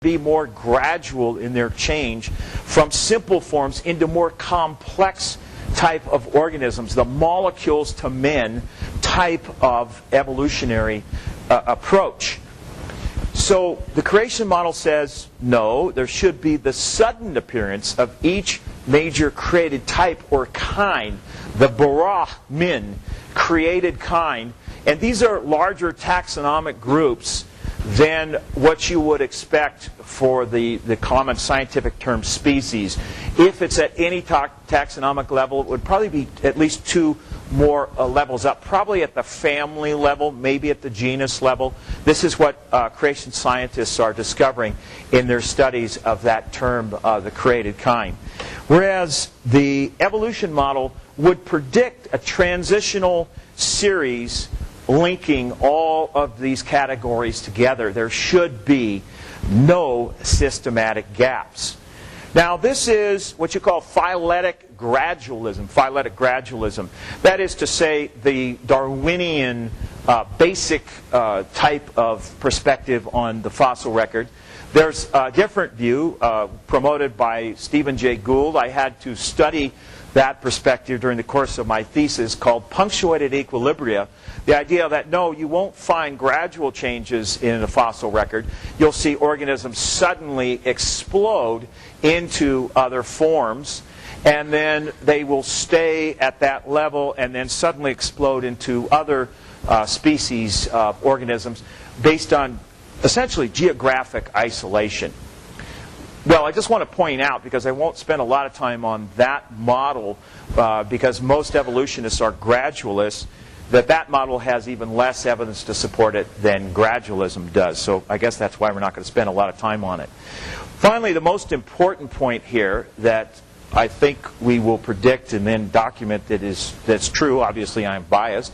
be more gradual in their change from simple forms into more complex type of organisms, the molecules to men type of evolutionary approach. So the creation model says, no, there should be the sudden appearance of each major created type or kind, the bara min, created kind. And these are larger taxonomic groups than what you would expect for the common scientific term species. If it's at any taxonomic level, it would probably be at least two more levels up, probably at the family level, maybe at the genus level. This is what creation scientists are discovering in their studies of that term, the created kind. Whereas the evolution model would predict a transitional series linking all of these categories together. There should be no systematic gaps. Now, this is what you call phyletic gradualism. Phyletic gradualism. That is to say, the Darwinian basic type of perspective on the fossil record. There's a different view promoted by Stephen Jay Gould. I had to study that perspective during the course of my thesis called Punctuated Equilibria. The idea that, no, you won't find gradual changes in a fossil record. You'll see organisms suddenly explode into other forms, and then they will stay at that level and then suddenly explode into other species of organisms based on essentially geographic isolation. Well, I just want to point out, because I won't spend a lot of time on that model, because most evolutionists are gradualists, that model has even less evidence to support it than gradualism does. So I guess that's why we're not going to spend a lot of time on it. Finally, the most important point here that I think we will predict and then document that's true. Obviously, I'm biased.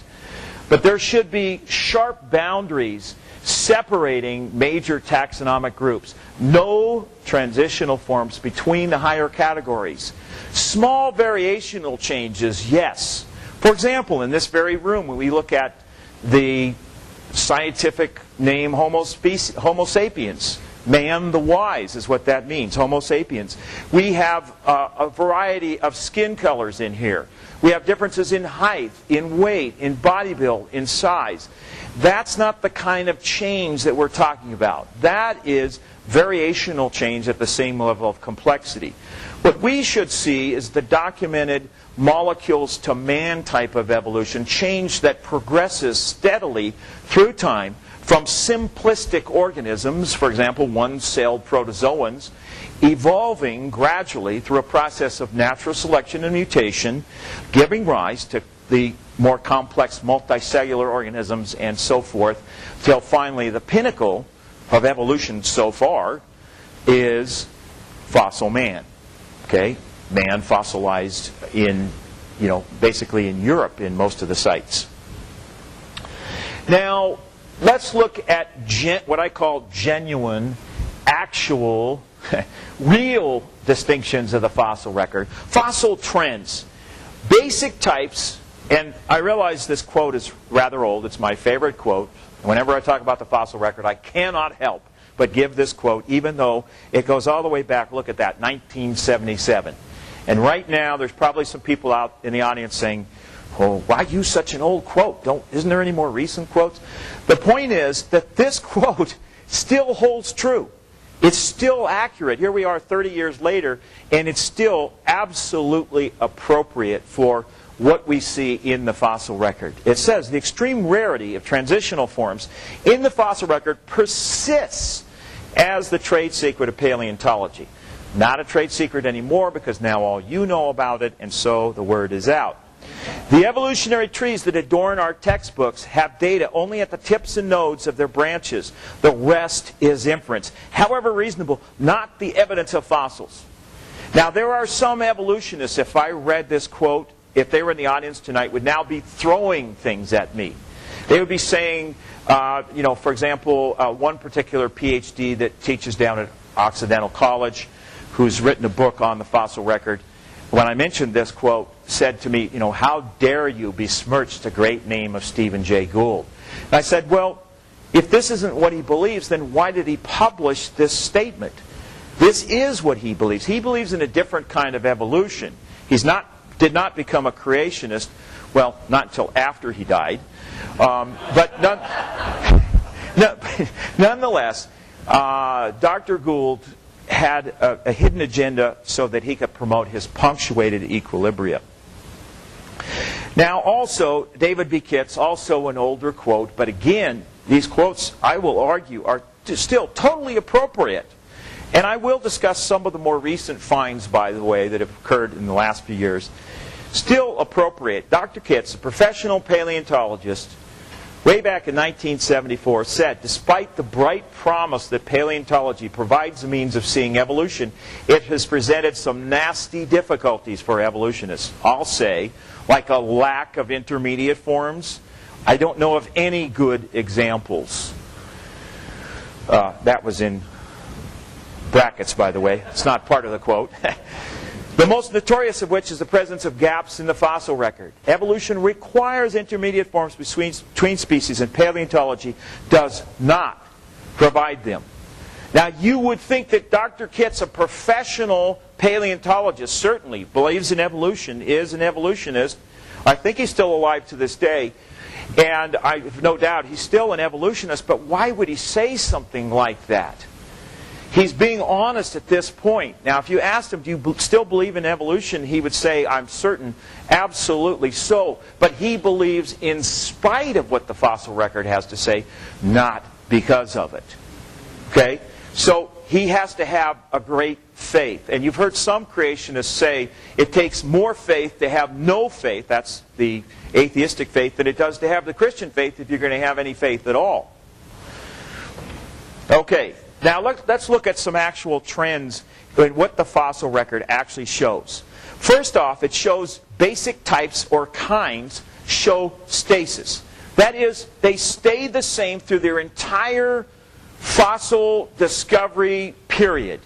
But there should be sharp boundaries separating major taxonomic groups. No transitional forms between the higher categories. Small variational changes, yes. For example, in this very room, when we look at the scientific name Homo sapiens, man the wise is what that means, Homo sapiens. We have a variety of skin colors in here. We have differences in height, in weight, in body build, in size. That's not the kind of change that we're talking about. That is variational change at the same level of complexity. What we should see is the documented molecules to man type of evolution, change that progresses steadily through time from simplistic organisms, for example, one-celled protozoans, evolving gradually through a process of natural selection and mutation, giving rise to the more complex multicellular organisms and so forth, till finally the pinnacle of evolution so far is fossil man. Okay? Man fossilized in, basically in Europe in most of the sites. Now, let's look at what I call genuine, actual, real distinctions of the fossil record. Fossil trends. Basic types, and I realize this quote is rather old. It's my favorite quote. Whenever I talk about the fossil record, I cannot help but give this quote, even though it goes all the way back, look at that, 1977. And right now, there's probably some people out in the audience saying, oh, why use such an old quote? Isn't there any more recent quotes? The point is that this quote still holds true. It's still accurate. Here we are 30 years later, and it's still absolutely appropriate for what we see in the fossil record. It says, the extreme rarity of transitional forms in the fossil record persists as the trade secret of paleontology. Not a trade secret anymore, because now all you know about it, and so the word is out. The evolutionary trees that adorn our textbooks have data only at the tips and nodes of their branches. The rest is inference, however reasonable, not the evidence of fossils. Now, there are some evolutionists, if I read this quote, if they were in the audience tonight, would now be throwing things at me. They would be saying, for example, one particular PhD that teaches down at Occidental College, who's written a book on the fossil record, when I mentioned this quote, said to me, how dare you besmirch the great name of Stephen Jay Gould? And I said, well, if this isn't what he believes, then why did he publish this statement? This is what he believes. He believes in a different kind of evolution. Did not become a creationist, well, not until after he died. But nonetheless, Dr. Gould had a hidden agenda so that he could promote his punctuated equilibria. Now also, David B. Kitts, also an older quote, but again, these quotes, I will argue, are still totally appropriate. And I will discuss some of the more recent finds, by the way, that have occurred in the last few years. Still appropriate. Dr. Kitts, a professional paleontologist, way back in 1974, said, despite the bright promise that paleontology provides a means of seeing evolution, it has presented some nasty difficulties for evolutionists. I'll say, like a lack of intermediate forms. I don't know of any good examples. That was in brackets, by the way. It's not part of the quote. The most notorious of which is the presence of gaps in the fossil record. Evolution requires intermediate forms between species, and paleontology does not provide them. Now, you would think that Dr. Kitts, a professional paleontologist, certainly believes in evolution, is an evolutionist. I think he's still alive to this day. And I have no doubt he's still an evolutionist, but why would he say something like that? He's being honest at this point. Now, if you asked him, do you still believe in evolution? He would say, I'm certain, absolutely so. But he believes in spite of what the fossil record has to say, not because of it. Okay? So he has to have a great faith. And you've heard some creationists say it takes more faith to have no faith, that's the atheistic faith, than it does to have the Christian faith if you're going to have any faith at all. Okay. Now let's look at some actual trends in what the fossil record actually shows. First off, it shows basic types or kinds show stasis. That is, they stay the same through their entire fossil discovery period.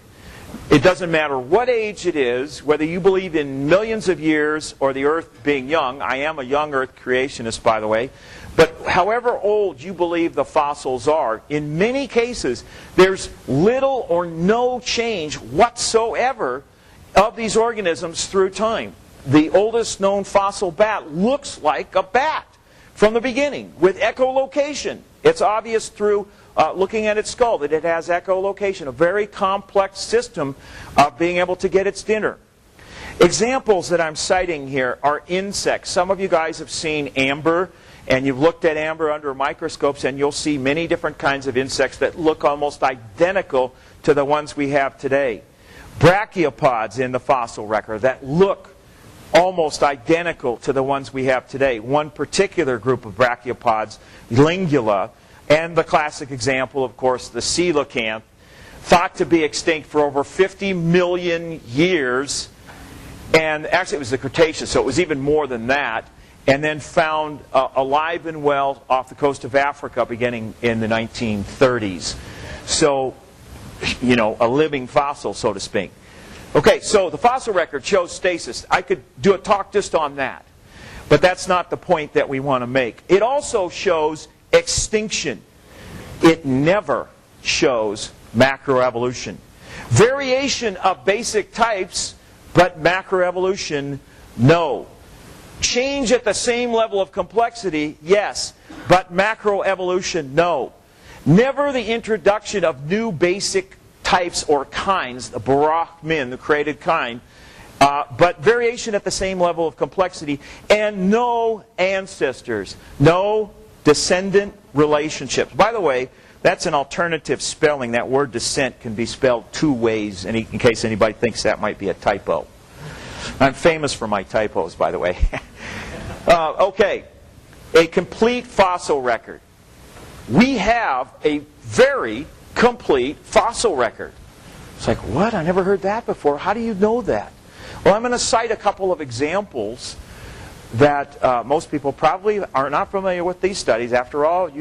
It doesn't matter what age it is, whether you believe in millions of years or the Earth being young. I am a young Earth creationist, by the way. But however old you believe the fossils are, in many cases, there's little or no change whatsoever of these organisms through time. The oldest known fossil bat looks like a bat from the beginning with echolocation. It's obvious through looking at its skull that it has echolocation, a very complex system of being able to get its dinner. Examples that I'm citing here are insects. Some of you guys have seen amber. And you've looked at amber under microscopes, and you'll see many different kinds of insects that look almost identical to the ones we have today. Brachiopods in the fossil record that look almost identical to the ones we have today. One particular group of brachiopods, Lingula, and the classic example, of course, the coelacanth, thought to be extinct for over 50 million years. And actually it was the Cretaceous, so it was even more than that. And then found alive and well off the coast of Africa beginning in the 1930s. So, you know, a living fossil, so to speak. Okay, so the fossil record shows stasis. I could do a talk just on that. But that's not the point that we want to make. It also shows extinction. It never shows macroevolution. Variation of basic types, but macroevolution, no. Change at the same level of complexity, yes, but macroevolution, no. Never the introduction of new basic types or kinds, the Barach Min, the created kind, but variation at the same level of complexity, and no ancestors, no descendant relationships. By the way, that's an alternative spelling. That word descent can be spelled two ways, in case anybody thinks that might be a typo. I'm famous for my typos, by the way. Okay, a complete fossil record. We have a very complete fossil record. It's like, what? I never heard that before. How do you know that? Well, I'm going to cite a couple of examples that most people probably are not familiar with these studies. After all, you